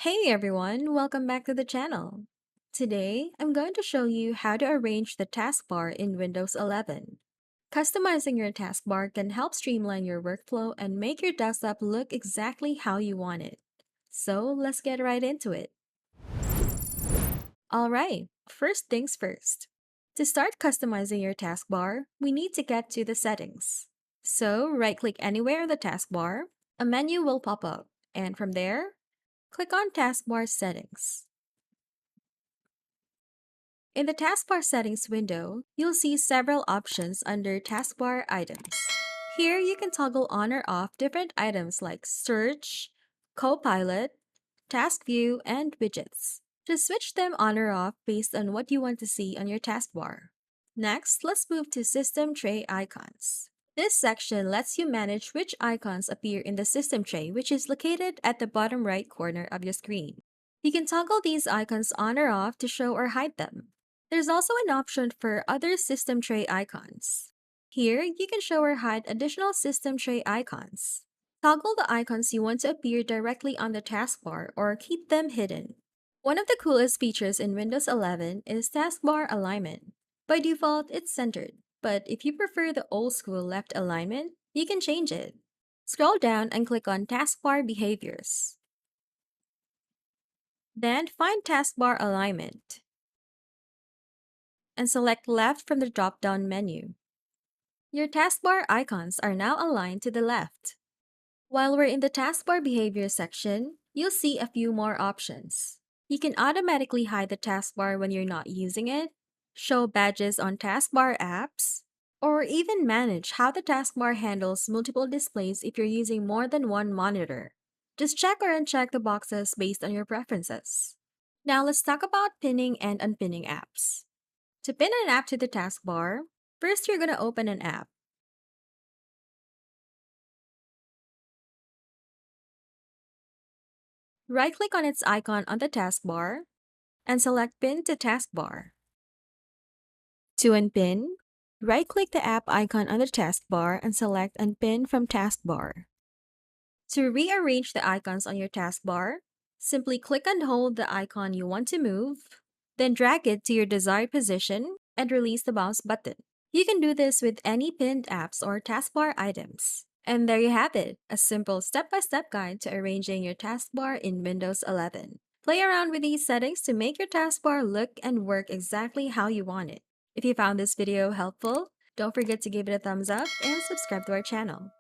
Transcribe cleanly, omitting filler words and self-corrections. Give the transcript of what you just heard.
Hey everyone, welcome back to the channel. Today, I'm going to show you how to arrange the taskbar in Windows 11. Customizing your taskbar can help streamline your workflow and make your desktop look exactly how you want it. So let's get right into it. Alright, first things first. To start customizing your taskbar, we need to get to the settings. So right-click anywhere in the taskbar, a menu will pop up, and from there, click on Taskbar Settings. In the Taskbar Settings window, you'll see several options under Taskbar Items. Here, you can toggle on or off different items like Search, Copilot, Task View, and Widgets. Just switch them on or off based on what you want to see on your taskbar. Next, let's move to System Tray Icons. This section lets you manage which icons appear in the system tray, which is located at the bottom right corner of your screen. You can toggle these icons on or off to show or hide them. There's also an option for other system tray icons. Here, you can show or hide additional system tray icons. Toggle the icons you want to appear directly on the taskbar or keep them hidden. One of the coolest features in Windows 11 is taskbar alignment. By default, it's centered, but if you prefer the old school left alignment, you can change it. Scroll down and click on Taskbar Behaviors. Then find Taskbar Alignment and select Left from the drop-down menu. Your taskbar icons are now aligned to the left. While we're in the Taskbar Behavior section, you'll see a few more options. You can automatically hide the taskbar when you're not using it, show badges on taskbar apps, or even manage how the taskbar handles multiple displays if you're using more than one monitor. Just check or uncheck the boxes based on your preferences. Now let's talk about pinning and unpinning apps. To pin an app to the taskbar, first you're going to open an app. Right-click on its icon on the taskbar and select Pin to Taskbar. To unpin, right-click the app icon on the taskbar and select Unpin from Taskbar. To rearrange the icons on your taskbar, simply click and hold the icon you want to move, then drag it to your desired position and release the mouse button. You can do this with any pinned apps or taskbar items. And there you have it, a simple step-by-step guide to arranging your taskbar in Windows 11. Play around with these settings to make your taskbar look and work exactly how you want it. If you found this video helpful, don't forget to give it a thumbs up and subscribe to our channel.